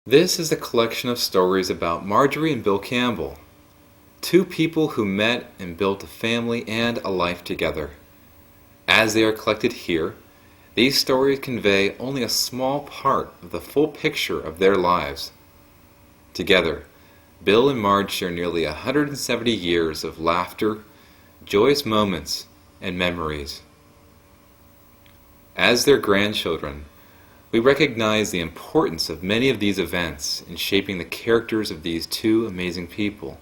This is a collection of stories about Marjorie and Bill Campbell, two people who met and built a family and a life together. As they are collected here, these stories convey only a small part of the full picture of their lives. Together, Bill and Marge share nearly 170 years of laughter, joyous moments, and memories. As their grandchildren, we recognize the importance of many of these events in shaping the characters of these two amazing people.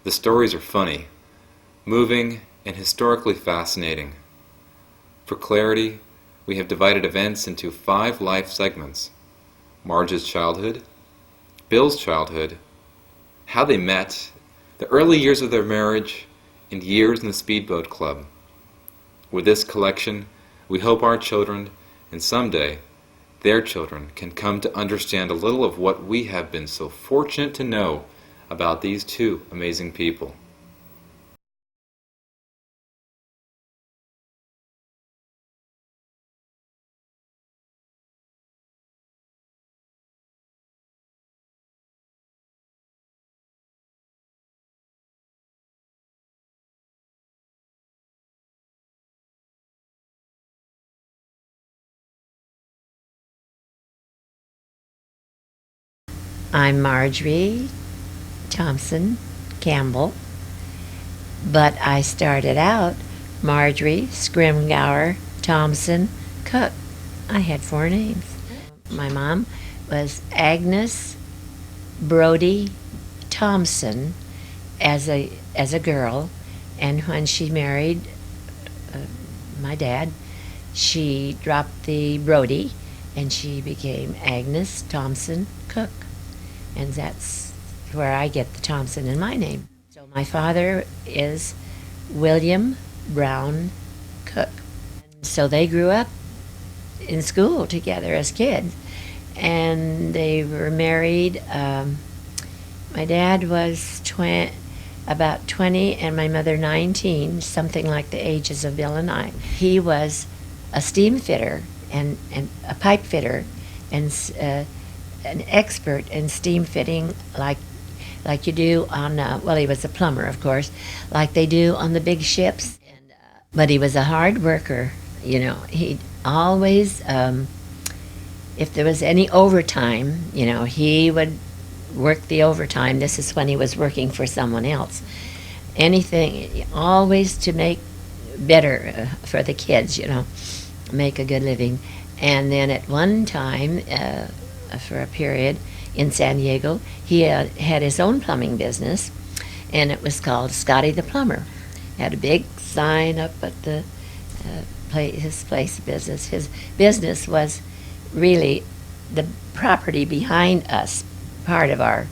The stories are funny, moving, and historically fascinating. For clarity, we have divided events into 5 life segments: Marge's childhood, Bill's childhood, how they met, the early years of their marriage, and years in the Speedboat Club. With this collection, we hope our children, and someday their children, can come to understand a little of what we have been so fortunate to know about these two amazing people. I'm Marjorie Thompson Campbell, but I started out Marjorie Scrimgour Thompson Cook. I had 4 names. My mom was Agnes Brody Thompson as a girl, and when she married my dad, she dropped the Brody and she became Agnes Thompson Cook. And that's where I get the Thompson in my name. So my father is William Brown Cook. So they grew up in school together as kids, and they were married. My dad was about 20 and my mother 19, something like the ages of Bill and I. He was a steam fitter and a pipe fitter and an expert in steam fitting, like you do on well, he was a plumber, of course, like they do on the big ships. But he was a hard worker. He always, if there was any overtime, he would work the overtime. This is when he was working for someone else. Anything, always to make better for the kids, make a good living. And then at one time, for a period in San Diego, he had his own plumbing business, and it was called Scotty the Plumber. Had a big sign up at the his place of business. His business was really the property behind us, part of our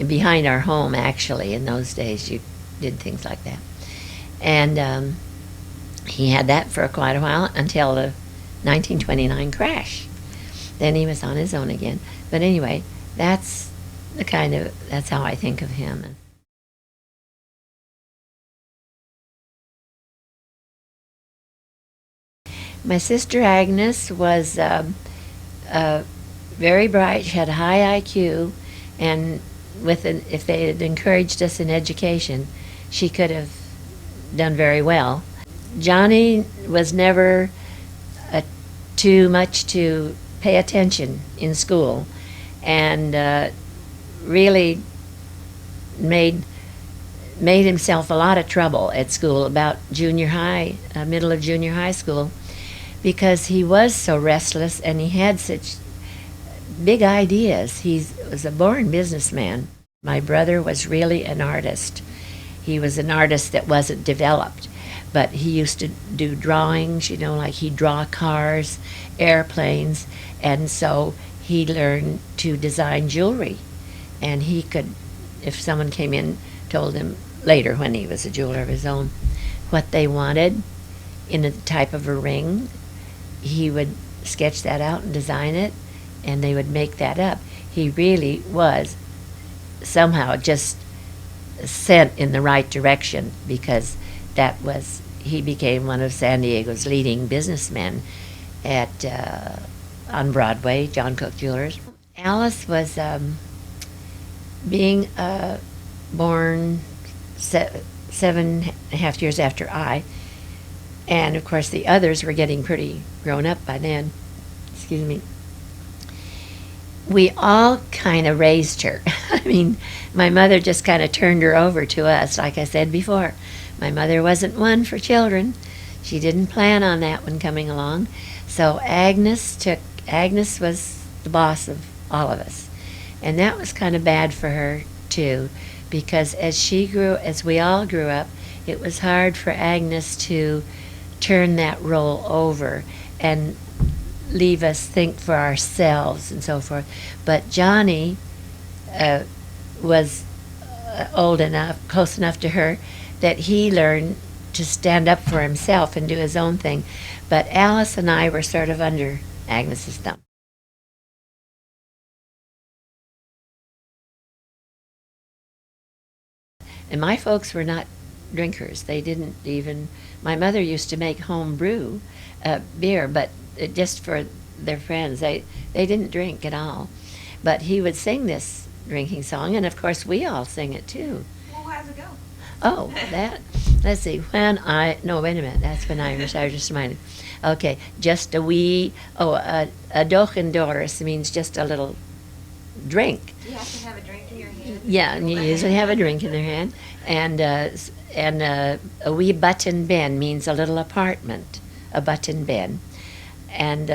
behind our home. Actually, in those days, you did things like that, and he had that for quite a while until the 1929 crash. Then he was on his own again. But anyway, that's how I think of him. My sister Agnes was very bright. She had a high IQ, and if they had encouraged us in education, she could have done very well. Johnny was never too much to pay attention in school, and really made himself a lot of trouble at school, about junior high, middle of junior high school, because he was so restless and he had such big ideas. He was a born businessman. My brother was really an artist. He was an artist that wasn't developed, but he used to do drawings, like he'd draw cars, airplanes, and so he learned to design jewelry. And he could, if someone came in, told him later, when he was a jeweler of his own, what they wanted in a type of a ring, he would sketch that out and design it, and they would make that up. He really was somehow just sent in the right direction, because he became one of San Diego's leading businessmen on Broadway, John Cook Jewelers. Alice was being born 7.5 years after I, and of course the others were getting pretty grown up by then. Excuse me. We all kind of raised her. I mean, my mother just kind of turned her over to us, like I said before. My mother wasn't one for children. She didn't plan on that one coming along. So Agnes was the boss of all of us. And that was kind of bad for her too, because as we all grew up, it was hard for Agnes to turn that role over and leave us think for ourselves and so forth. But Johnny was old enough, close enough to her, that he learned to stand up for himself and do his own thing. But Alice and I were sort of under Agnes's thumb. And my folks were not drinkers. They didn't even. My mother used to make home brew beer, but just for their friends. They didn't drink at all. But he would sing this drinking song, and of course we all sing it too. Well, how's it go? Oh, that. Let's see. No, wait a minute. That's when Irish. I was just reminded. Okay, just a wee. Oh, a doch and doris means just a little drink. You have to have a drink in your hand. Yeah, and you usually have a drink in their hand. And a wee button bin means a little apartment, a button bin. And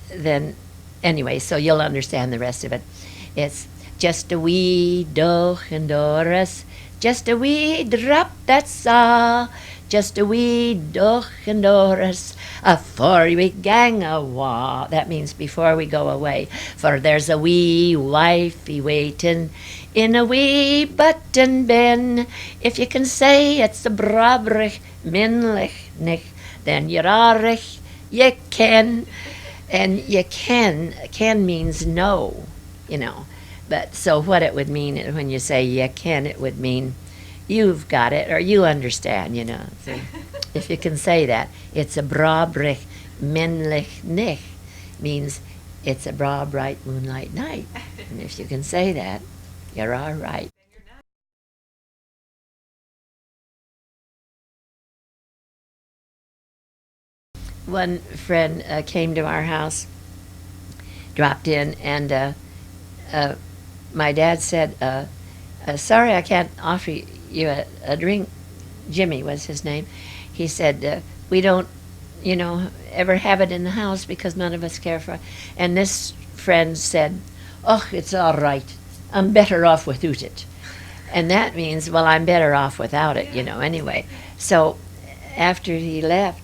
then, anyway, so you'll understand the rest of it. It's just a wee doch and doris, just a wee drop, that's all. Just a wee doch and doris, afore we gang awa. That means before we go away. For there's a wee wifey waitin' in a wee button bin. If you can say it's a brabrich minlich nich, then you're arich, you can. And you can means no, you know. But so what it would mean when you say you can, it would mean you've got it or you understand, you know. So if you can say that, it's a bra brich minlich nich, means it's a bra bright moonlight night. And if you can say that, you're all right. One friend came to our house, dropped in, and my dad said, sorry I can't offer you a drink. Jimmy was his name. He said, we don't, ever have it in the house because none of us care for it. And this friend said, oh, it's all right. I'm better off without it. And that means, well, I'm better off without it, anyway. So after they left,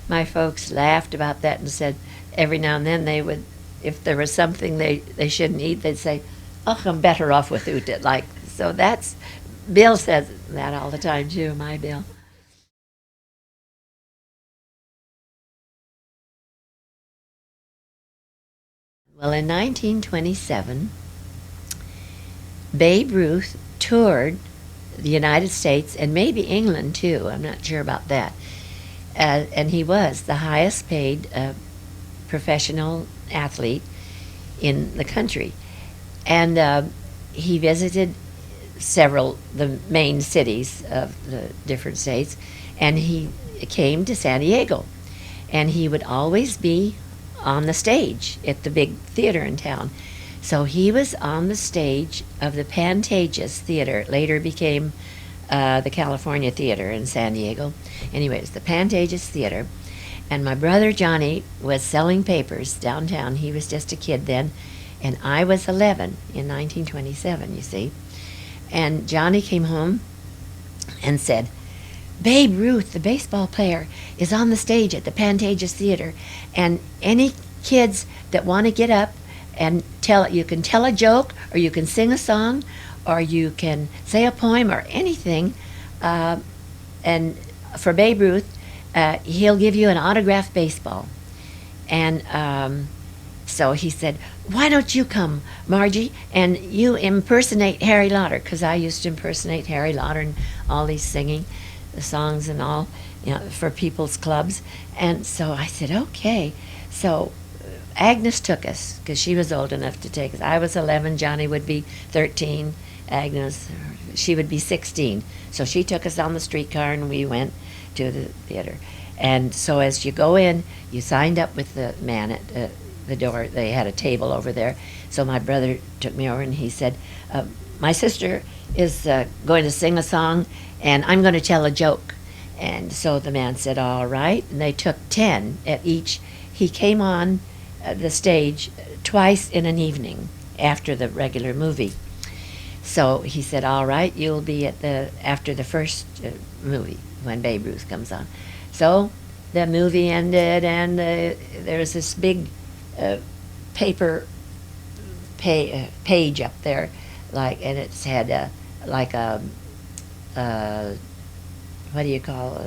my folks laughed about that and said every now and then they would, if there was something they shouldn't eat, they'd say, oh, I'm better off without it. So that's, Bill says that all the time too, my Bill. Well, in 1927, Babe Ruth toured the United States and maybe England too. I'm not sure about that. And he was the highest paid professional athlete in the country. And he visited the main cities of the different states, and he came to San Diego. And he would always be on the stage at the big theater in town. So he was on the stage of the Pantages Theater. It later became the California Theater in San Diego. Anyway, it's the Pantages Theater. And my brother Johnny was selling papers downtown. He was just a kid then. And I was 11 in 1927, you see. And Johnny came home and said, Babe Ruth, the baseball player, is on the stage at the Pantages Theater. And any kids that want to get up and you can tell a joke, or you can sing a song, or you can say a poem, or anything. And for Babe Ruth, he'll give you an autographed baseball. And so he said, why don't you come, Margie, and you impersonate Harry Lauder, because I used to impersonate Harry Lauder and all these singing the songs and all, for people's clubs. And so I said, okay. So Agnes took us because she was old enough to take us. I was 11, Johnny would be 13, Agnes, she would be 16. So she took us on the streetcar and we went to the theater. And so as you go in, you signed up with the man at the door. They had a table over there. So my brother took me over and he said, my sister is going to sing a song and I'm going to tell a joke. And so the man said, all right. And they took 10 at each. He came on the stage twice in an evening after the regular movie. So he said, all right, you'll be at after the first movie when Babe Ruth comes on. So the movie ended and there was this big paper page up there, and it's had like a what do you call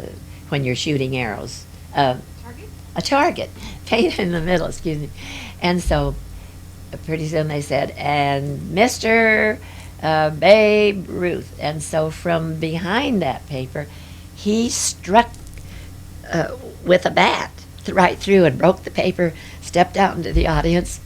when you're shooting arrows? Target? A target, painted in the middle, excuse me. And so pretty soon they said, and Mr. Babe Ruth. And so from behind that paper, he struck with a bat right through and broke the paper, stepped out into the audience.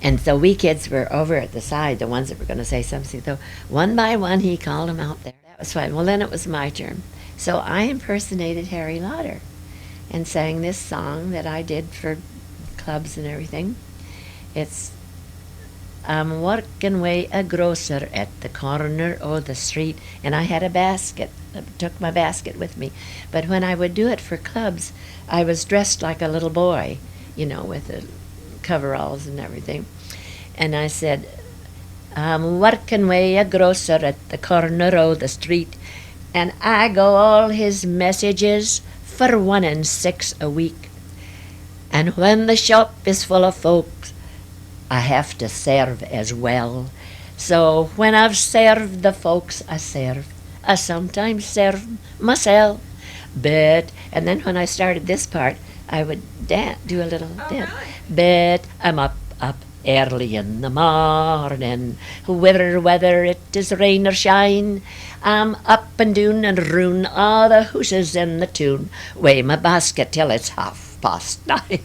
And so we kids were over at the side, the ones that were going to say something. So one by one, he called them out there. That was fun. Well, then it was my turn. So I impersonated Harry Lauder and sang this song that I did for clubs and everything. It's, I'm working way a grocer at the corner of the street, and I had a basket. I took my basket with me. But when I would do it for clubs, I was dressed like a little boy, with the coveralls and everything. And I said, I'm working way a grocer at the corner of the street, and I go all his messages for 1 and 6 a week. And when the shop is full of folks, I have to serve as well. So when I've served the folks I serve, I sometimes serve myself. And then when I started this part, I would do a little dance. Really? But I'm up early in the morning, whether it is rain or shine. I'm up and doing and roon all the hooses in the tune. Weigh my basket till it's 9:30.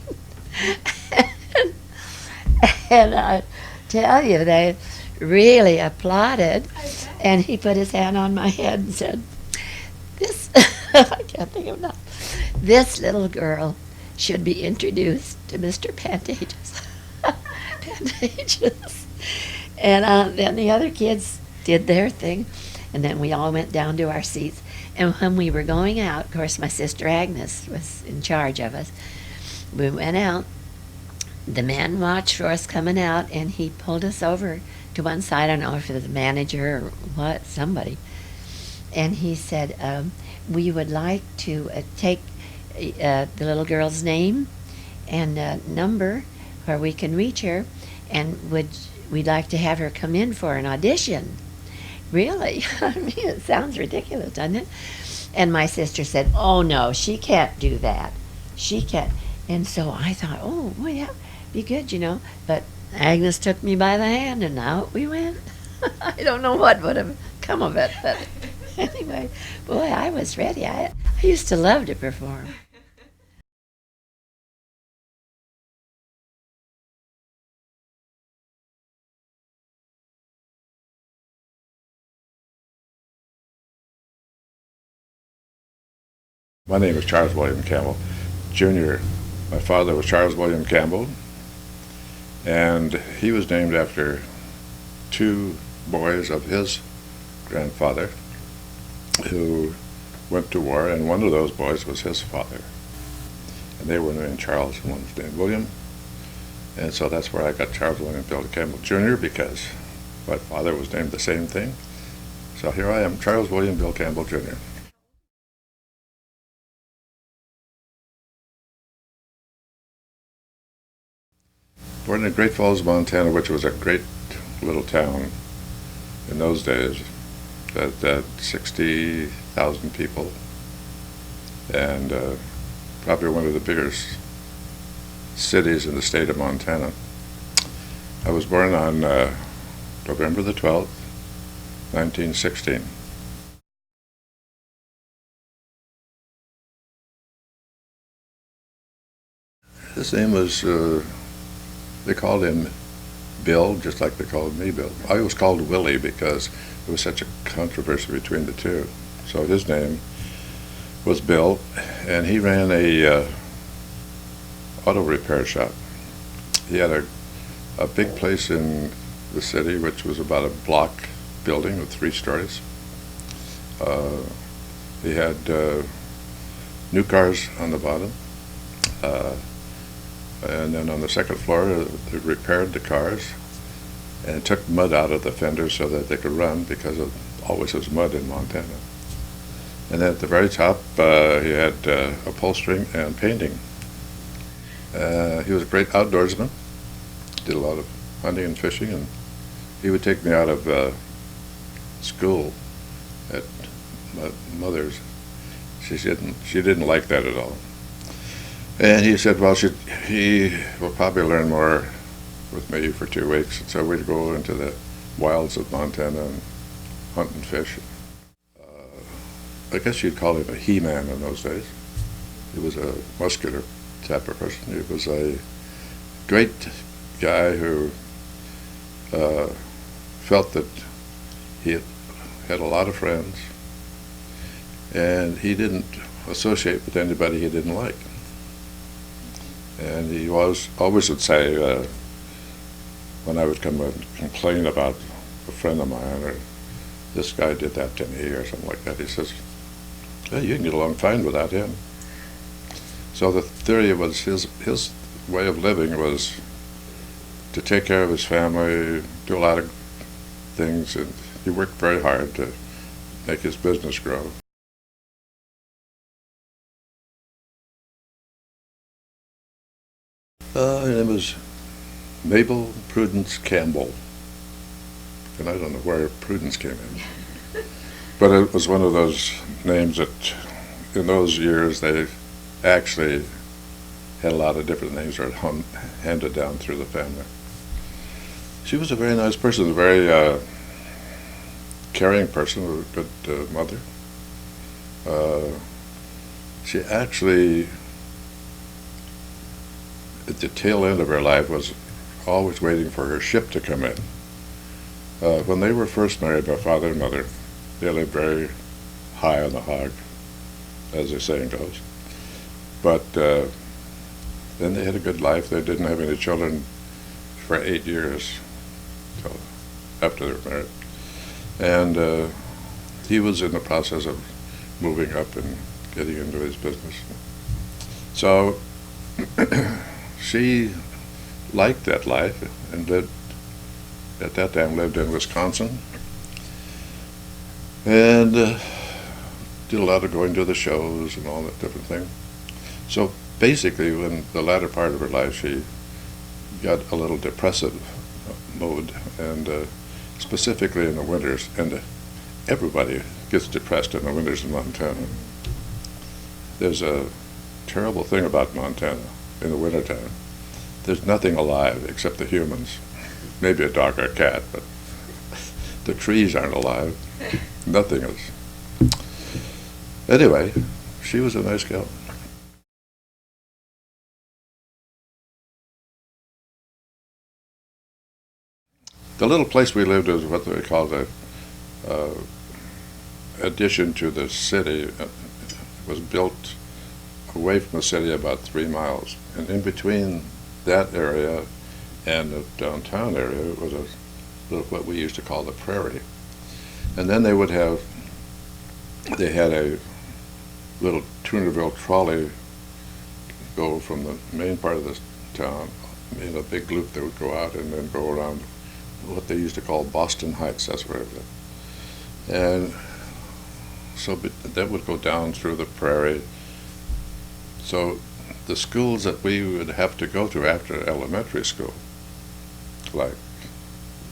And I tell you, they really applauded. And he put his hand on my head and said, this, I can't think of it now, this little girl should be introduced to Mr. Pantages. Pantages. And then the other kids did their thing, and then we all went down to our seats. And when we were going out, of course, my sister Agnes was in charge of us. We went out. The man watched for us coming out, and he pulled us over to one side. I don't know if it was the manager or what, somebody. And he said, we would like to take the little girl's name and number where we can reach her, and we'd like to have her come in for an audition. Really? I mean, it sounds ridiculous, doesn't it? And my sister said, oh, no, she can't do that. She can't. And so I thought, oh, well, yeah, be good, But Agnes took me by the hand, and out we went. I don't know what would have come of it, but anyway, boy, I was ready. I used to love to perform. My name is Charles William Campbell, Jr. My father was Charles William Campbell, and he was named after 2 boys of his grandfather who went to war, and one of those boys was his father. And they were named Charles, and one was named William. And so that's where I got Charles William Bill Campbell, Jr., because my father was named the same thing. So here I am, Charles William Bill Campbell, Jr. Born in Great Falls, Montana, which was a great little town in those days, that had 60,000 people, and probably one of the biggest cities in the state of Montana. I was born on November the 12th, 1916. His name was They called him Bill, just like they called me Bill. I was called Willie because there was such a controversy between the two. So his name was Bill, and he ran a auto repair shop. He had a big place in the city, which was about a block building with 3 stories. He had new cars on the bottom, and then on the second floor they repaired the cars and took mud out of the fenders so that they could run, because it always was mud in Montana. And then at the very top he had upholstering and painting. He was a great outdoorsman, did a lot of hunting and fishing, and he would take me out of school at my mother's. She didn't like that at all. And he said, well, he will probably learn more with me for 2 weeks. And so we'd go into the wilds of Montana and hunt and fish. I guess you'd call him a he-man in those days. He was a muscular type of person. He was a great guy who felt that he had a lot of friends, and he didn't associate with anybody he didn't like. And he always would say, when I would come and complain about a friend of mine, or this guy did that to me or something like that, he says, well, you can get along fine without him. So the theory was his way of living was to take care of his family, do a lot of things, and he worked very hard to make his business grow. Her name was Mabel Prudence Campbell, and I don't know where Prudence came in, but it was one of those names that in those years they actually had a lot of different names that were handed down through the family. She was a very nice person, a very caring person, a good mother. She actually, at the tail end of her life, was always waiting for her ship to come in. When they were first married, my father and mother, they lived very high on the hog, as the saying goes. But then they had a good life. They didn't have any children for 8 years till after they were married. And he was in the process of moving up and getting into his business. So she liked that life and at that time lived in Wisconsin, and did a lot of going to the shows and all that different thing. So basically, in the latter part of her life, she got a little depressive mode, and specifically in the winters, and everybody gets depressed in the winters in Montana. There's a terrible thing about Montana in the wintertime. There's nothing alive except the humans. Maybe a dog or a cat, but the trees aren't alive. Nothing is. Anyway, she was a nice gal. The little place we lived was what they called a addition to the city. It was built away from the city about 3 miles, and in between that area and the downtown area was a little, what we used to call the prairie. And then they had a little Tunerville trolley go from the main part of the town in a big loop that would go out and then go around what they used to call Boston Heights. That's where it was. And so that would go down through the prairie. So the schools that we would have to go to after elementary school, like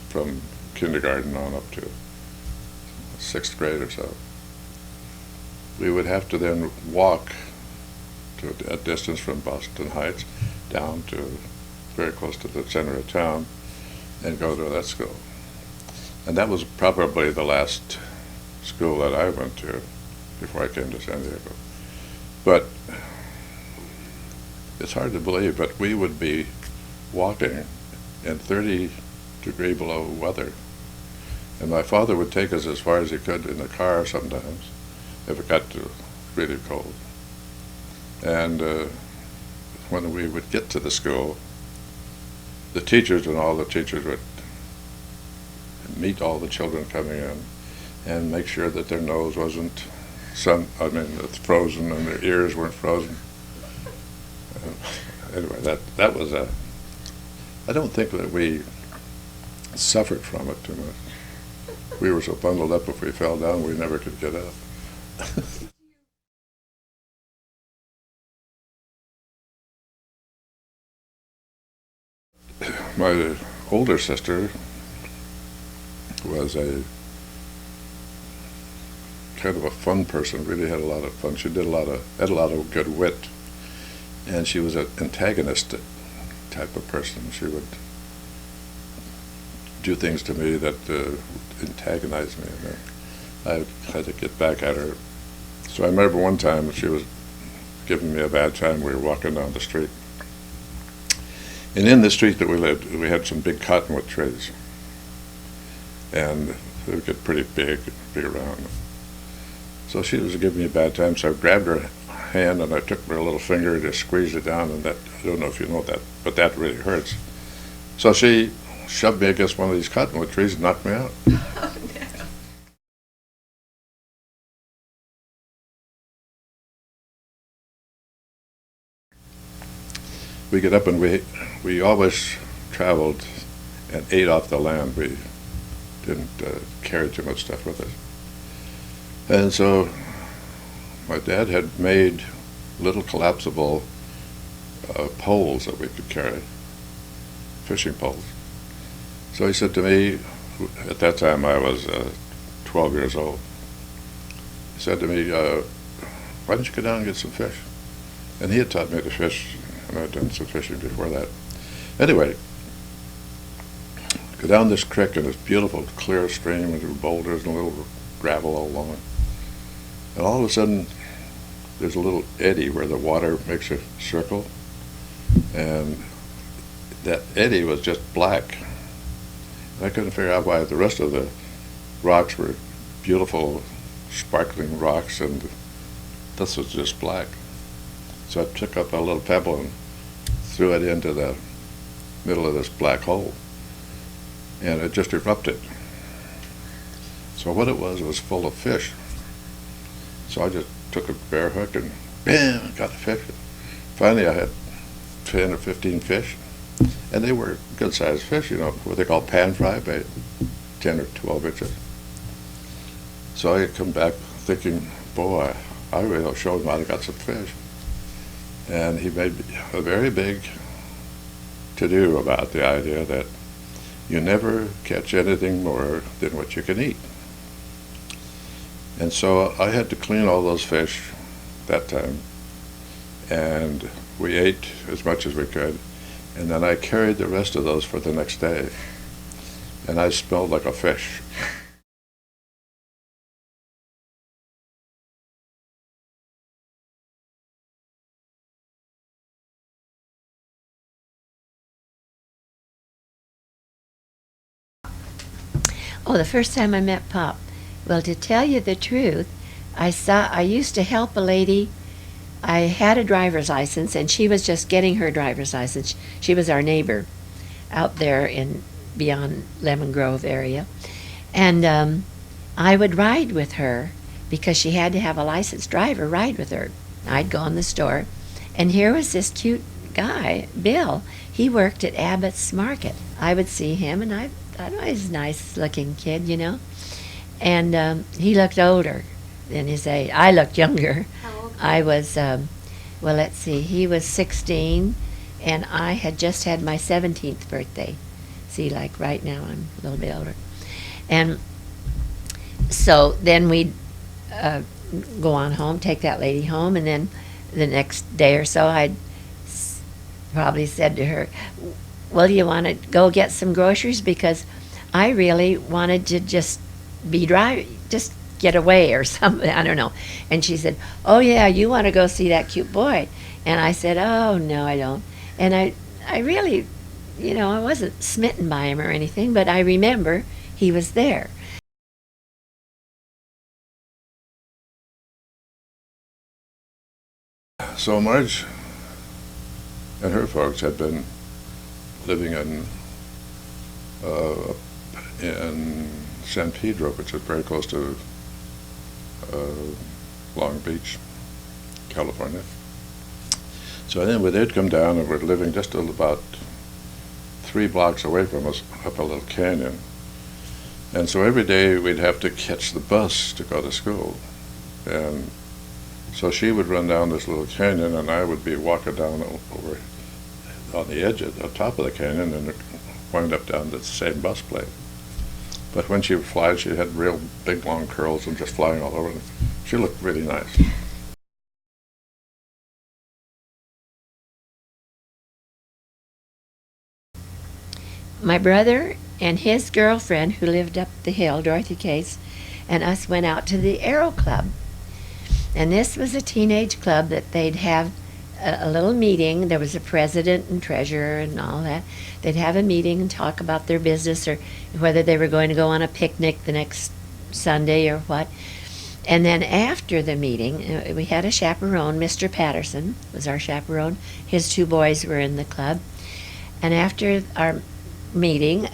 from kindergarten on up to 6th grade or so, we would have to then walk to a distance from Boston Heights down to very close to the center of town and go to that school. And that was probably the last school that I went to before I came to San Diego. But it's hard to believe, but we would be walking in 30-degree below weather. And my father would take us as far as he could in the car sometimes, if it got to really cold. And when we would get to the school, the teachers and all the teachers would meet all the children coming in and make sure that their nose wasn't frozen and their ears weren't frozen. Anyway, that was I don't think that we suffered from it too much. We were so bundled up if we fell down we never could get up. My older sister was a kind of a fun person, really had a lot of fun. She had a lot of good wit, and she was an antagonist type of person. She would do things to me that antagonized me, and I had to get back at her. So I remember one time she was giving me a bad time. We were walking down the street, and in the street that we lived, we had some big cottonwood trees, and they would get pretty big around. So she was giving me a bad time, so I grabbed her hand and I took my little finger and just squeezed it down, and that, I don't know if you know that, but that really hurts. So she shoved me against one of these cottonwood trees and knocked me out. We get up and we always traveled and ate off the land. We didn't carry too much stuff with us. And so my dad had made little collapsible poles that we could carry, fishing poles. So he said to me, at that time I was 12 years old, he said to me, why don't you go down and get some fish? And he had taught me to fish, and I'd done some fishing before that. Anyway, go down this creek in this beautiful clear stream and through boulders and a little gravel all along it. And all of a sudden, there's a little eddy where the water makes a circle, and that eddy was just black. And I couldn't figure out why the rest of the rocks were beautiful, sparkling rocks, and this was just black. So I took up a little pebble and threw it into the middle of this black hole, and it just erupted. So what it was full of fish. So I just took a bear hook and bam, got a fish. Finally I had 10 or 15 fish, and they were good-sized fish, you know, what they call pan fry, bait, 10 or 12 inches. So I come back thinking, boy, I really showed him I got some fish. And he made a very big to-do about the idea that you never catch anything more than what you can eat. And so I had to clean all those fish that time, and we ate as much as we could, and then I carried the rest of those for the next day, and I smelled like a fish. Oh, the first time I met Pop. Well, to tell you the truth, I used to help a lady. I had a driver's license, and she was just getting her driver's license. She was our neighbor out there in beyond Lemon Grove area. And I would ride with her because she had to have a licensed driver ride with her. I'd go in the store, and here was this cute guy, Bill. He worked at Abbott's Market. I would see him, and I thought, oh, he's a nice-looking kid, you know. And he looked older than his age. I looked younger. How old? I was, well, let's see, he was 16, and I had just had my 17th birthday. See, like right now, I'm a little bit older. And so then we'd go on home, take that lady home, and then the next day or so, I'd probably said to her, well, do you want to go get some groceries? Because I really wanted to just just get away or something, I don't know. And she said, oh yeah, you want to go see that cute boy? And I said, oh no, I don't. And I really I wasn't smitten by him or anything, but I remember he was there. So Marge and her folks had been living in San Pedro, which is very close to Long Beach, California. So anyway, they'd come down and were living just about 3 blocks away from us up a little canyon. And so every day we'd have to catch the bus to go to school. And so she would run down this little canyon, and I would be walking down over on the edge, at the top of the canyon, and wind up down the same bus plate. But when she would fly, she had real big, long curls and just flying all over. She looked really nice. My brother and his girlfriend, who lived up the hill, Dorothy Case, and us went out to the Aero Club. And this was a teenage club that they'd have a little meeting. There was a president and treasurer and all that. They'd have a meeting and talk about their business or whether they were going to go on a picnic the next Sunday or what. And then after the meeting, we had a chaperone. Mr. Patterson was our chaperone. His 2 boys were in the club. And after our meeting,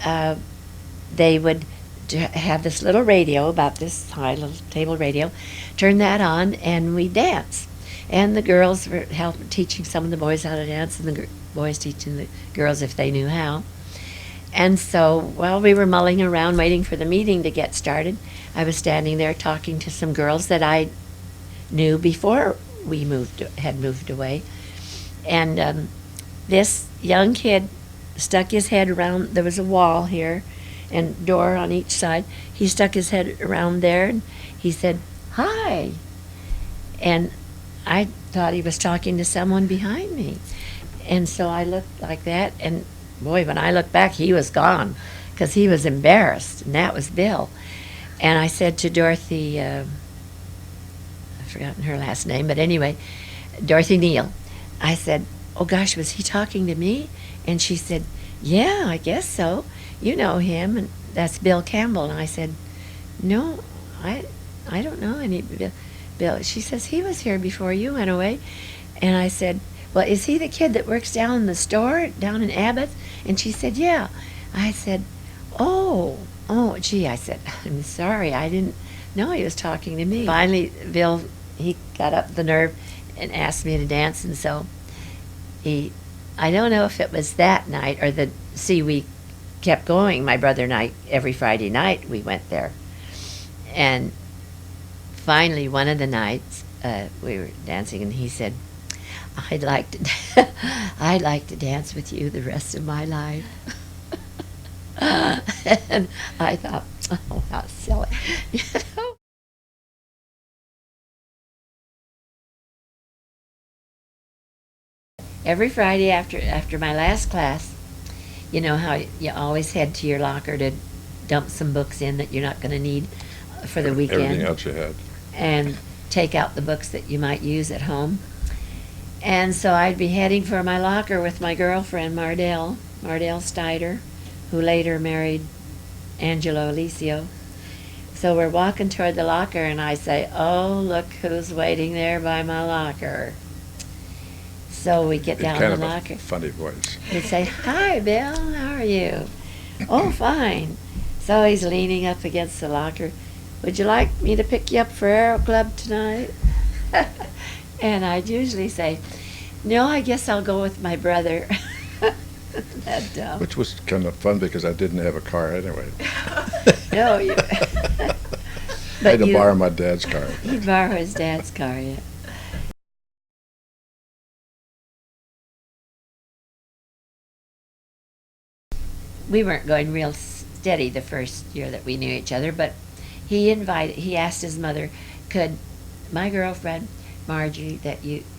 they would have this little radio, about this high, little table radio, turn that on, and we dance. And the girls were teaching some of the boys how to dance, and the boys teaching the girls if they knew how. And so while we were mulling around waiting for the meeting to get started, I was standing there talking to some girls that I knew before we had moved away. And this young kid stuck his head around, there was a wall here and door on each side. He stuck his head around there and he said, "Hi." And I thought he was talking to someone behind me. And so I looked like that, and boy, when I looked back, he was gone because he was embarrassed, and that was Bill. And I said to Dorothy, I've forgotten her last name, but anyway, Dorothy Neal, I said, "Oh gosh, was he talking to me?" And she said, "Yeah, I guess so. You know him, and that's Bill Campbell." And I said, "No, I don't know any Bill." She says, "He was here before you went away." And I said, "Well, is he the kid that works down in the store, down in Abbott's?" And she said, "Yeah." I said, oh, gee," I said, "I'm sorry, I didn't know he was talking to me." Finally, Bill, he got up the nerve and asked me to dance, and so I don't know if it was that night or we kept going, my brother and I, every Friday night we went there. And finally, one of the nights, we were dancing, and he said, I'd like to dance with you the rest of my life." And I thought, oh, how silly. Every Friday after my last class, you know how you always head to your locker to dump some books in that you're not going to need for the weekend. Everything else you had. And take out the books that you might use at home. And so I'd be heading for my locker with my girlfriend, Mardell Steiner, who later married Angelo Alicio. So we're walking toward the locker, and I say, "Oh, look who's waiting there by my locker." So we get down the locker. Kind of a funny voice. He'd say, "Hi, Bill, how are you?" "Oh, fine." So he's leaning up against the locker. "Would you like me to pick you up for Aero Club tonight?" And I'd usually say, "No, I guess I'll go with my brother." That dumb. Which was kind of fun because I didn't have a car anyway. No, you. I had to borrow my dad's car. He'd borrow his dad's car, yeah. We weren't going real steady the first year that we knew each other, but he asked his mother, could my girlfriend, Marjorie,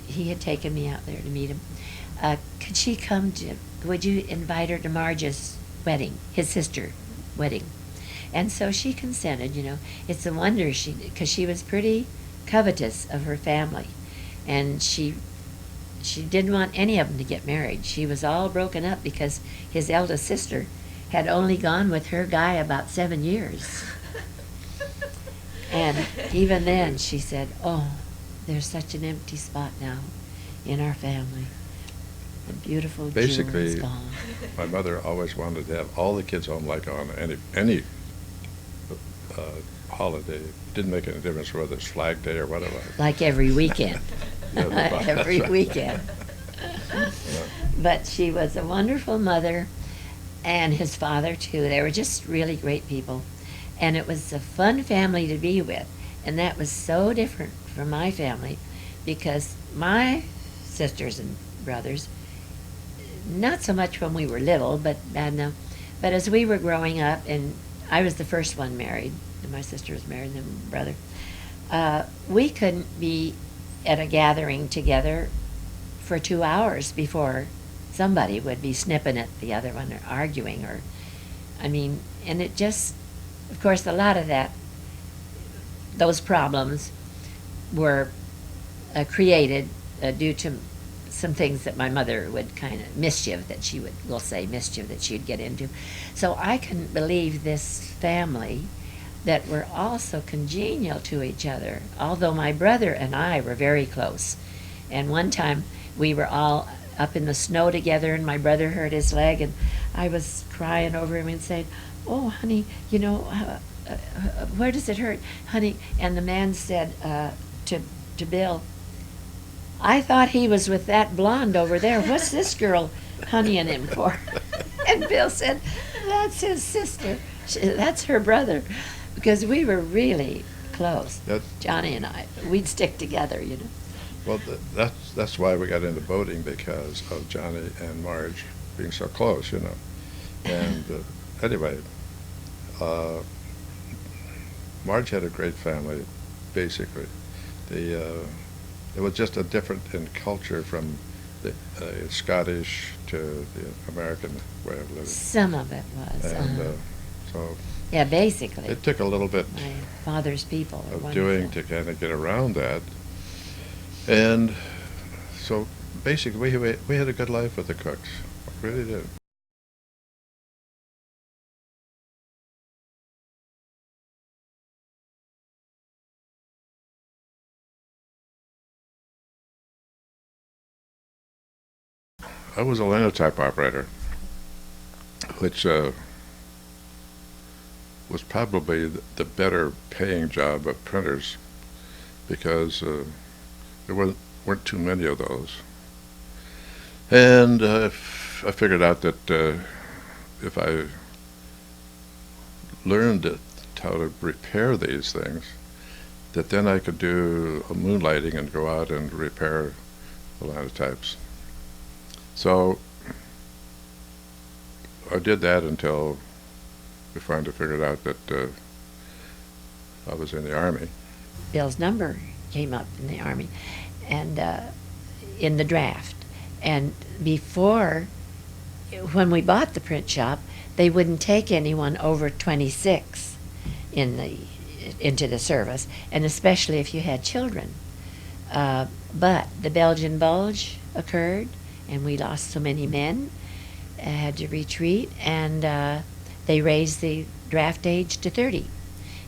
he had taken me out there to meet him, could she would you invite her to Marge's wedding, his sister wedding? And so she consented, It's a wonder because she was pretty covetous of her family. And she she didn't want any of them to get married. She was all broken up because his eldest sister had only gone with her guy about 7 years. And even then she said, oh, there's such an empty spot now in our family. The beautiful jewel is Basically, gone. my mother always wanted to have all the kids home, like on any holiday. It didn't make any difference whether it's Flag Day or whatever. Like every weekend. Yeah, that's Every right. weekend. Yeah. But she was a wonderful mother, and his father too. They were just really great people. And it was a fun family to be with. And that was so different from my family, because my sisters and brothers, not so much when we were little, but as we were growing up, and I was the first one married, and my sister was married, and then my brother, we couldn't be at a gathering together for 2 hours before somebody would be snipping at the other one or arguing, or, I mean, and it just, of course, a lot of those problems were created due to some things that my mother would kind of mischief that she'd get into. So I couldn't believe this family that were all so congenial to each other, although my brother and I were very close. And one time we were all up in the snow together, and my brother hurt his leg, and I was crying over him and saying, oh, honey, you know, where does it hurt, honey? And the man said to Bill, I thought he was with that blonde over there. What's this girl honeying him for? And Bill said, that's his sister. That's her brother. Because we were really close, Johnny and I. We'd stick together, you know. Well, that's why we got into boating, because of Johnny and Marge being so close, you know. And anyway, Marge had a great family, basically. It was just a different in culture from the Scottish to the American way of living. Some of it was. And so yeah, basically. it took a little bit My father's people were of wonderful. doing to kind of get around that. And so basically we had a good life with the Cooks. We really did. I was a linotype operator, which was probably the better paying job of printers, because there weren't too many of those. And I figured out that if I learned how to repair these things, that then I could do a moonlighting and go out and repair the linotypes. So I did that until we finally figured out that I was in the Army. Bill's number came up in the Army, and in the draft. And before, when we bought the print shop, they wouldn't take anyone over 26 into the service, and especially if you had children. But the Belgian Bulge occurred, and we lost so many men, had to retreat, and they raised the draft age to 30.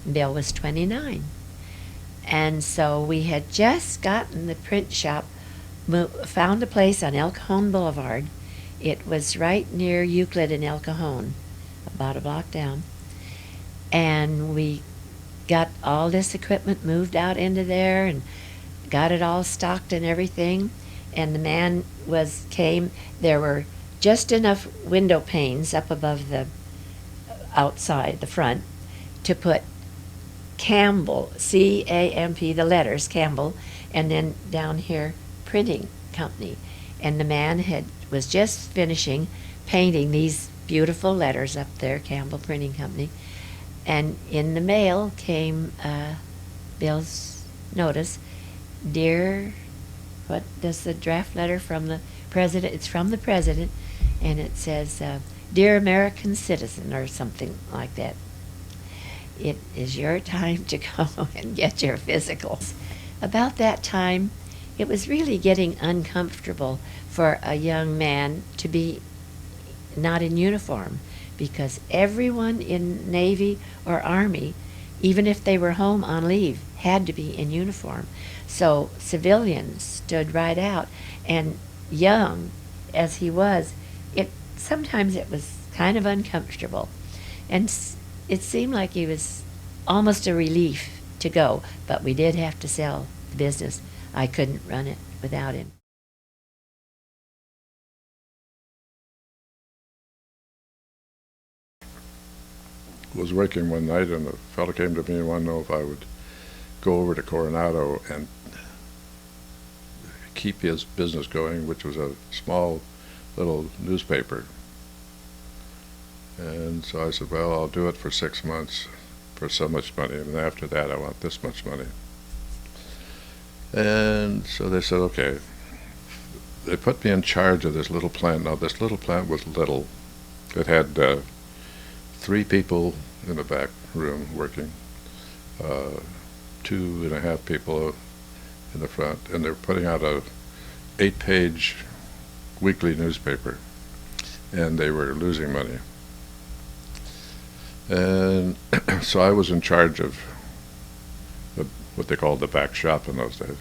And Bill was 29. And so we had just gotten the print shop, found a place on El Cajon Boulevard. It was right near Euclid and El Cajon, about a block down. And we got all this equipment moved out into there and got it all stocked and everything. And the man came. There were just enough window panes up above the outside, the front, to put Campbell, C-A-M-P, the letters, Campbell, and then down here, Printing Company. And the man was just finishing painting these beautiful letters up there, Campbell Printing Company. And in the mail came Bill's notice, dear, what does the draft letter from the president? It's from the president, and it says, dear American citizen, or something like that. It is your time to go and get your physicals. About that time, it was really getting uncomfortable for a young man to be not in uniform, because everyone in Navy or Army, even if they were home on leave, had to be in uniform. So civilians stood right out, and young as he was, sometimes it was kind of uncomfortable, and it seemed like he was almost a relief to go. But we did have to sell the business. I couldn't run it without him. Was working one night, and a fellow came to me and wanted to know if I would go over to Coronado and keep his business going, which was a small little newspaper. And so I said, well, I'll do it for 6 months for so much money, and after that I want this much money. And so they said, okay. They put me in charge of this little plant. Now, this little plant was little. It had 3 people in the back room working, 2.5 people in the front, and they were putting out a 8-page weekly newspaper, and they were losing money. And so I was in charge of what they called the back shop in those days.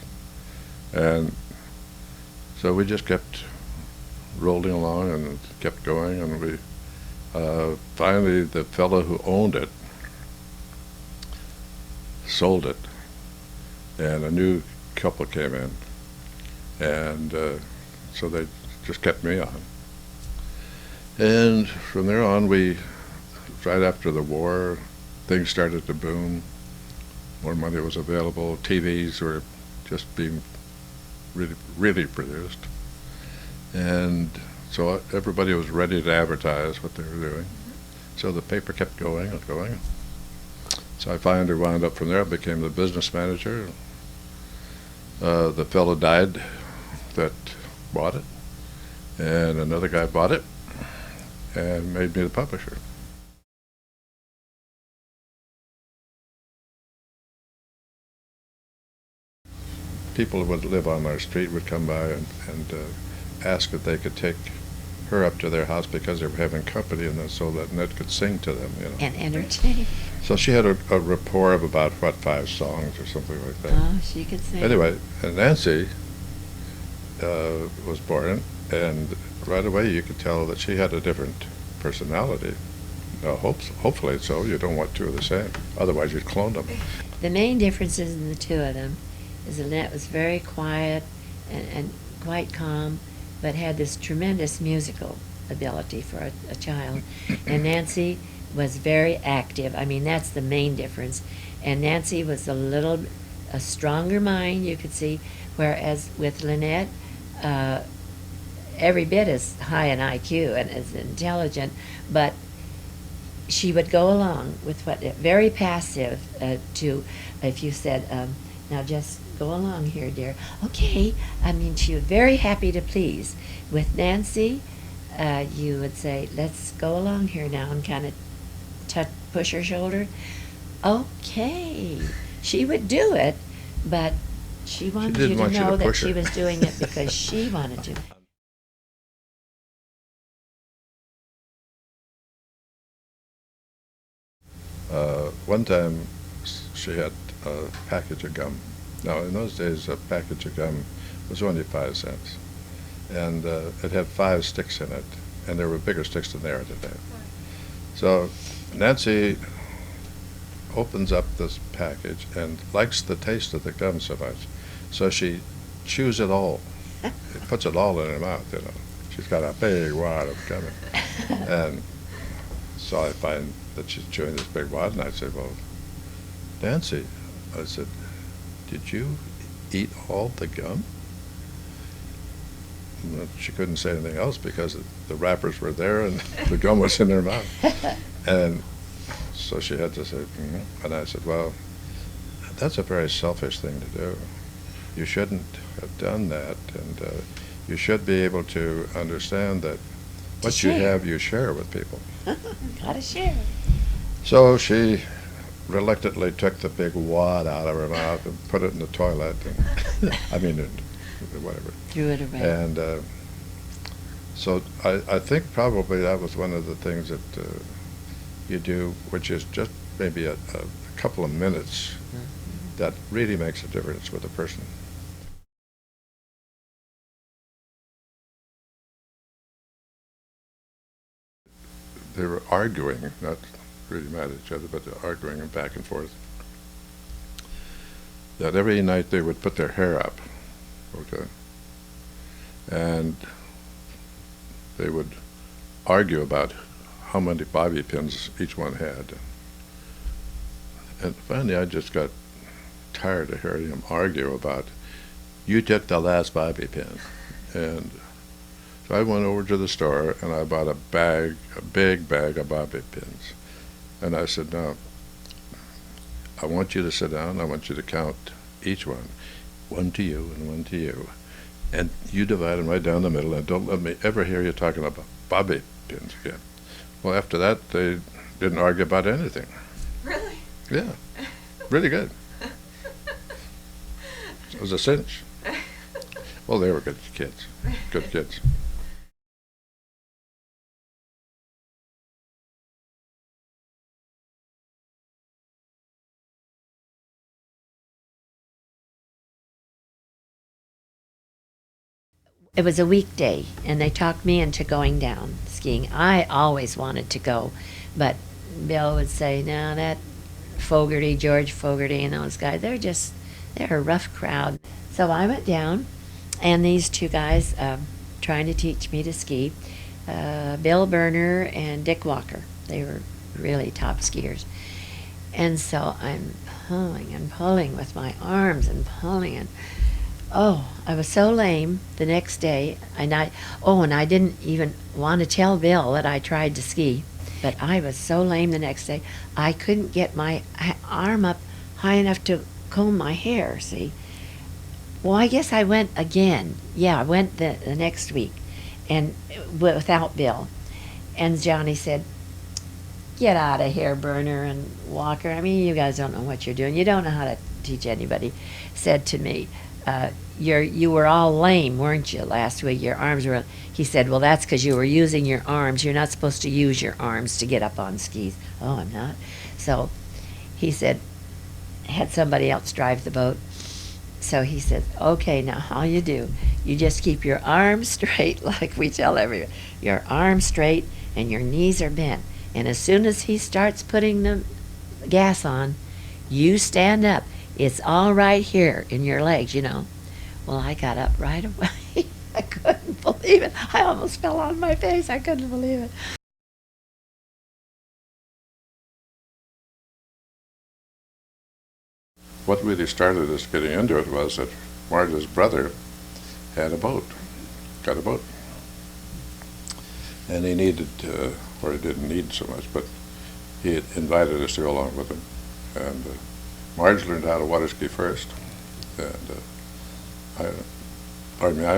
And so we just kept rolling along and kept going, and we finally, the fellow who owned it sold it, and a new couple came in, and so they just kept me on. And from there on, right after the war, things started to boom. More money was available. TVs were just being really produced, and so everybody was ready to advertise what they were doing. So the paper kept going and going. So I finally wound up from there. I became the business manager. The fellow died that bought it, and another guy bought it and made me the publisher. People who would live on our street would come by and ask if they could take her up to their house because they were having company, and so that Ned could sing to them, you know. And entertain. So she had a rapport of about, 5 songs or something like that. Oh, she could sing. Anyway, and Nancy was born, and right away you could tell that she had a different personality. Hopefully so. You don't want 2 of the same. Otherwise you'd clone them. The main differences in the 2 of them is Lynette was very quiet and quite calm, but had this tremendous musical ability for a child. And Nancy was very active. I mean, that's the main difference. And Nancy was a stronger mind, you could see, whereas with Lynette, every bit as high in IQ and as intelligent, but she would go along with very passive to, if you said, now just go along here, dear. Okay. I mean, she was very happy to please. With Nancy, you would say, let's go along here now, and kind of push her shoulder. Okay. She would do it, but she wanted you to know that she was doing it because she wanted to. One time she had a package of gum. Now, in those days, a package of gum was only 5 cents, and it had 5 sticks in it, and there were bigger sticks than there today. So Nancy opens up this package and likes the taste of the gum so much, so she chews it all. It puts it all in her mouth, you know. She's got a big wad of gum. And so I find that she's chewing this big wad, and I said, well, Nancy, I said, did you eat all the gum? And she couldn't say anything else because the wrappers were there and the gum was in her mouth. And so she had to say, and I said, well, that's a very selfish thing to do. You shouldn't have done that, and you should be able to understand that what you have, you share with people. Gotta share. So she reluctantly took the big wad out of her mouth and put it in the toilet. And, I mean, whatever. Threw it away. And so I think probably that was one of the things that you do, which is just maybe a couple of minutes that really makes a difference with a person. They were arguing, not really mad at each other, but they're arguing back and forth. That every night they would put their hair up, okay, and they would argue about how many bobby pins each one had. And finally I just got tired of hearing them argue about, you took the last bobby pin. And so I went over to the store and I bought a big bag of bobby pins. And I said, no, I want you to sit down, I want you to count each one. One to you and one to you. And you divide them right down the middle, and don't let me ever hear you talking about bobby pins again. Well, after that, they didn't argue about anything. Really? Yeah, really good. It was a cinch. Well, they were good kids, good kids. It was a weekday, and they talked me into going down skiing. I always wanted to go, but Bill would say, no, that George Fogarty and those guys, they're a rough crowd. So I went down, and these two guys trying to teach me to ski, Bill Berner and Dick Walker, they were really top skiers. And so I'm pulling and pulling with my arms and pulling, and oh, I was so lame the next day, and I didn't even want to tell Bill that I tried to ski, but I was so lame the next day, I couldn't get my arm up high enough to comb my hair, see. Well, I guess I went again. Yeah, I went the next week, and without Bill. And Johnny said, get out of here, Berner and Walker. I mean, you guys don't know what you're doing. You don't know how to teach anybody. Said to me, you were all lame, weren't you, last week? Your arms were... He said, well, that's because you were using your arms. You're not supposed to use your arms to get up on skis. Oh, I'm not. So he said, had somebody else drive the boat. So he said, okay, now all you do, you just keep your arms straight, like we tell everyone. Your arms straight and your knees are bent. And as soon as he starts putting the gas on, you stand up. It's all right here in your legs, you know. Well, I got up right away. I couldn't believe it. I almost fell on my face. I couldn't believe it. What really started us getting into it was that Marge's brother had a boat, got a boat. And he needed, or he didn't need so much, but he had invited us to go along with him. And Marge learned how to water ski first. And I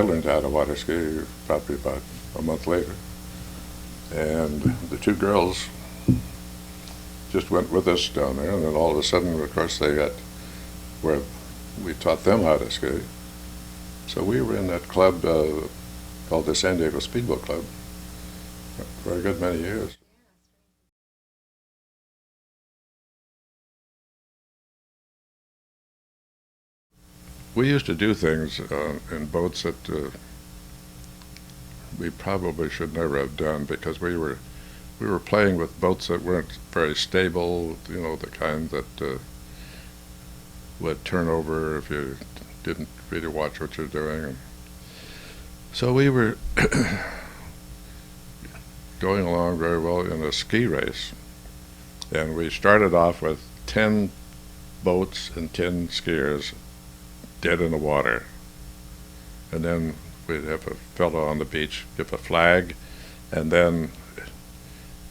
learned how to water ski probably about a month later. And the two girls just went with us down there, and then all of a sudden, of course, they got where we taught them how to ski. So we were in that club called the San Diego Speedboat Club for a good many years. We used to do things in boats that we probably should never have done, because we were playing with boats that weren't very stable, you know, the kind that would turn over if you didn't really watch what you're doing. And so we were going along very well in a ski race, and we started off with 10 boats and 10 skiers dead in the water, and then we'd have a fellow on the beach give a flag, and then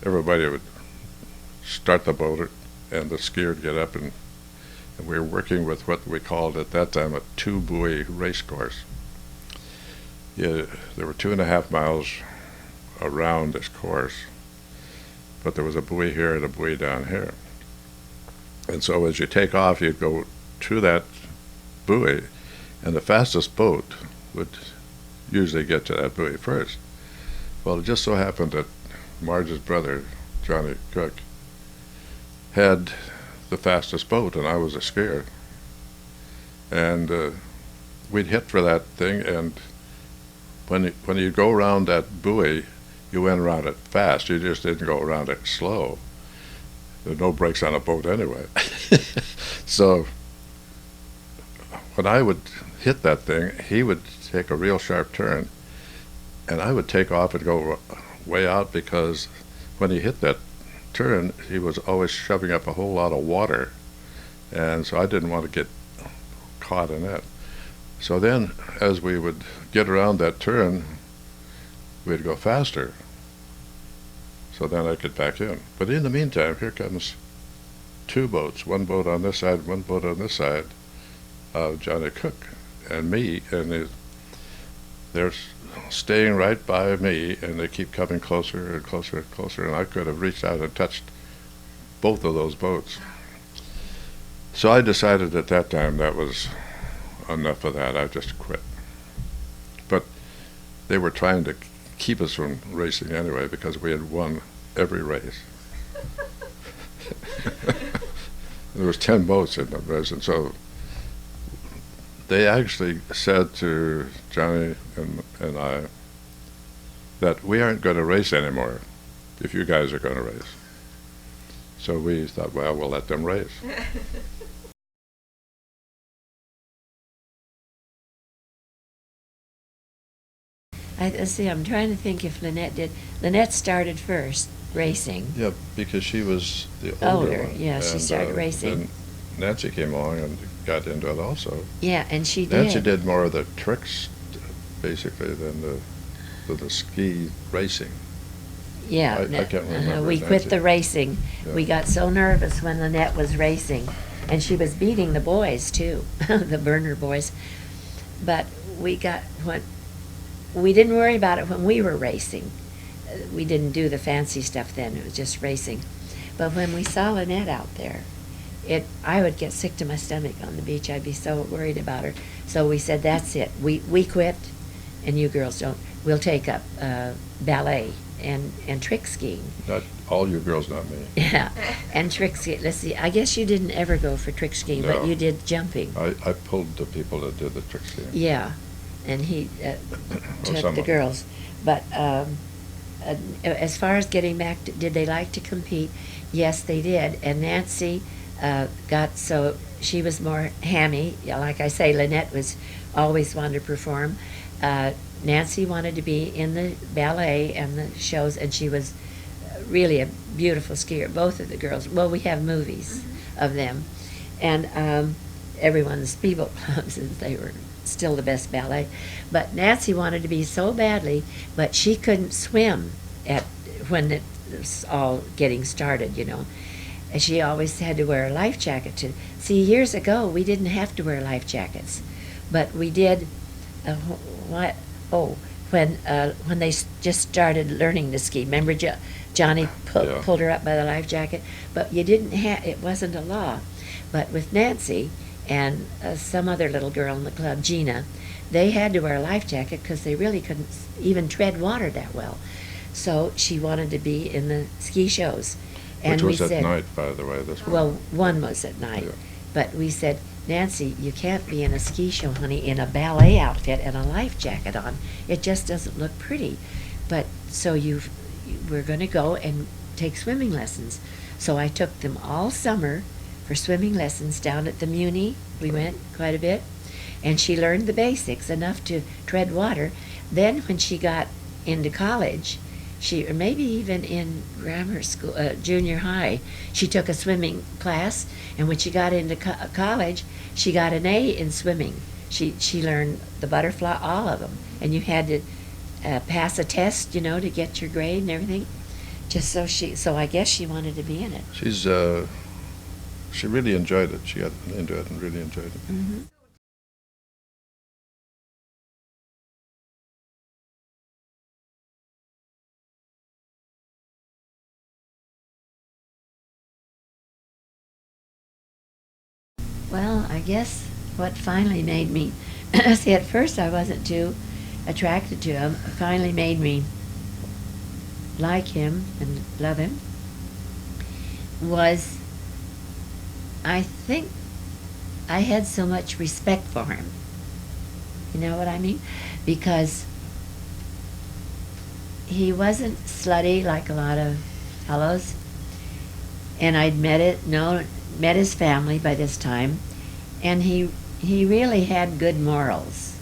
everybody would start the boat and the skier would get up, and we were working with what we called at that time a 2-buoy race course. Yeah, there were 2.5 miles around this course, but there was a buoy here and a buoy down here. And so as you take off, you'd go to that buoy, and the fastest boat would usually get to that buoy first. Well, it just so happened that Marge's brother, Johnny Cook, had the fastest boat, and I was a skier. And we'd hit for that thing, and when you go around that buoy, you went around it fast. You just didn't go around it slow. There's no brakes on a boat anyway. So when I would hit that thing, he would take a real sharp turn, and I would take off and go way out, because when he hit that turn, he was always shoving up a whole lot of water, and so I didn't want to get caught in that. So then, as we would get around that turn, we'd go faster, so then I'd get back in. But in the meantime, here comes two boats, one boat on this side, one boat on this side, of Johnny Cook and me, and they're staying right by me, and they keep coming closer and closer and closer, and I could have reached out and touched both of those boats. So I decided at that time that was enough of that. I just quit. But they were trying to keep us from racing anyway, because we had won every race. There was 10 boats in the race, and so they actually said to Johnny and I that we aren't going to race anymore if you guys are going to race. So we thought, well, we'll let them race. Let's see, I'm trying to think if Lynette did. Lynette started first, racing. Yeah, because she was the Older, one. yeah, she started racing. Then Nancy came along and got into it also. Yeah, and she did. Nancy did more of the tricks, basically, than the ski racing. Yeah, I can't remember. we quit Nancy. the racing. Yeah. We got so nervous when Lynette was racing, and she was beating the boys too, the burner boys. But we didn't worry about it when we were racing. We didn't do the fancy stuff then. It was just racing. But when we saw Lynette out there, I would get sick to my stomach on the beach. I'd be so worried about her. So we said, that's it. We quit, and you girls don't. We'll take up ballet and trick skiing. Not all you girls, not me. Yeah, and trick skiing. Let's see. I guess you didn't ever go for trick skiing, No. but you did jumping. I pulled the people that did the trick skiing. Yeah, and he took some the of them. girls. But as far as getting back, did they like to compete? Yes, they did. And Nancy got so she was more hammy. Yeah, like I say, Lynette was always wanted to perform. Nancy wanted to be in the ballet and the shows, and she was really a beautiful skier. Both of the girls. Well, we have movies of them, and everyone's people clubs, and they were still the best ballet. But Nancy wanted to be so badly, but she couldn't swim when it was all getting started, you know. And she always had to wear a life jacket to see. Years ago, we didn't have to wear life jackets, but we did. When they just started learning to ski. Remember, Johnny pulled her up by the life jacket, but you didn't have. It wasn't a law. But with Nancy and some other little girl in the club, Gina, they had to wear a life jacket because they really couldn't even tread water that well. So she wanted to be in the ski shows. And Which was we at said, night, by the way. This one. well, one was at night. Yeah. But we said, Nancy, you can't be in a ski show, honey, in a ballet outfit and a life jacket on. It just doesn't look pretty. But so we're going to go and take swimming lessons. So I took them all summer for swimming lessons down at the Muni. We went quite a bit. And she learned the basics, enough to tread water. Then when she got into college, or maybe even in grammar school, junior high, she took a swimming class, and when she got into college, she got an A in swimming. She learned the butterfly, all of them, and you had to pass a test, you know, to get your grade and everything. Just so I guess she wanted to be in it. She really enjoyed it. She got into it and really enjoyed it. Mm-hmm. Well, I guess what finally made me See, at first I wasn't too attracted to him. It finally made me like him and love him. Was, I think, I had so much respect for him. You know what I mean? Because he wasn't slutty like a lot of fellows. And I'd met his family by this time, and he really had good morals.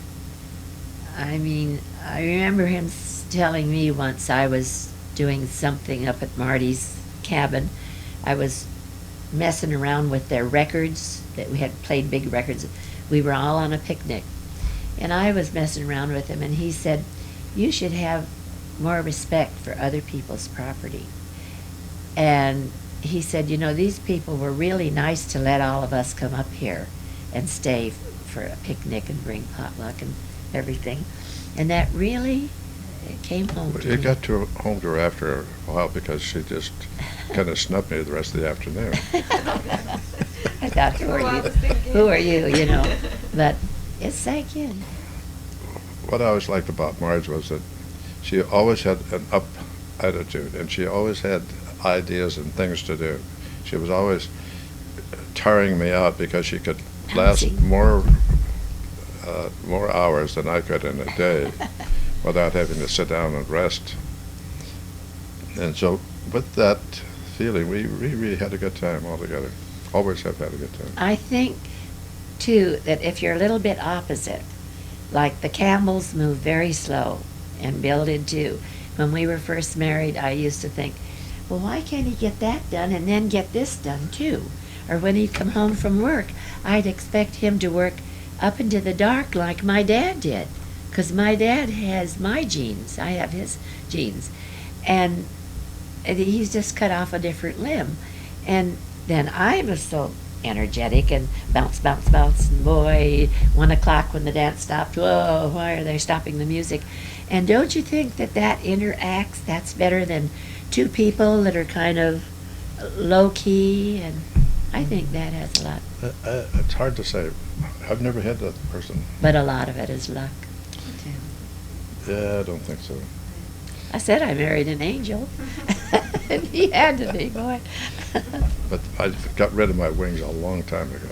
I mean, I remember him telling me once I was doing something up at Marty's cabin. I was messing around with their records, that we had played big records. We were all on a picnic. And I was messing around with him, and he said, "You should have more respect for other people's property." And he said, "You know, these people were really nice to let all of us come up here and stay for a picnic and bring potluck and everything." And that really came home to me. It got home to her after a while because she just kind of snubbed me the rest of the afternoon. I thought, who are you, you know? But it sank in. What I always liked about Marge was that she always had an up attitude, and she always had ideas and things to do. She was always tiring me out because she could last more hours than I could in a day without having to sit down and rest. And so with that feeling, we really had a good time all together. Always have had a good time. I think, too, that if you're a little bit opposite, like the Campbells move very slow, and Bill did too. When we were first married, I used to think, well, why can't he get that done and then get this done too? Or when he'd come home from work, I'd expect him to work up into the dark like my dad did, because my dad has my genes. I have his genes. And he's just cut off a different limb. And then I was so energetic and bounce, bounce, bounce, and boy, 1 o'clock when the dance stopped, whoa, why are they stopping the music? And don't you think that interacts, that's better than two people that are kind of low-key? And I think that has a lot. It's hard to say. I've never had that person. But a lot of it is luck. Yeah, I don't think so. I said I married an angel. And he had to be, boy. But I got rid of my wings a long time ago.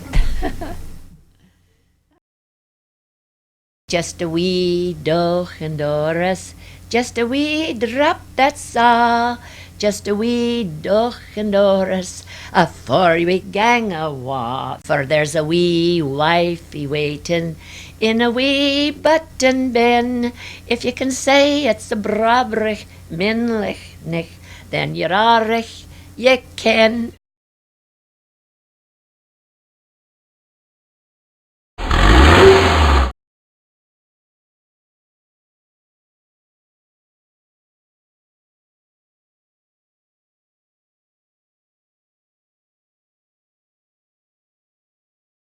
Just a wee doch and Doris, just a wee drop, that's all. Just a wee doch and Doris, afore we gang awa. For there's a wee wifey waitin' in a wee button bin. If you can say it's a brabrich, minlich, nich, then you're arich, ye ken.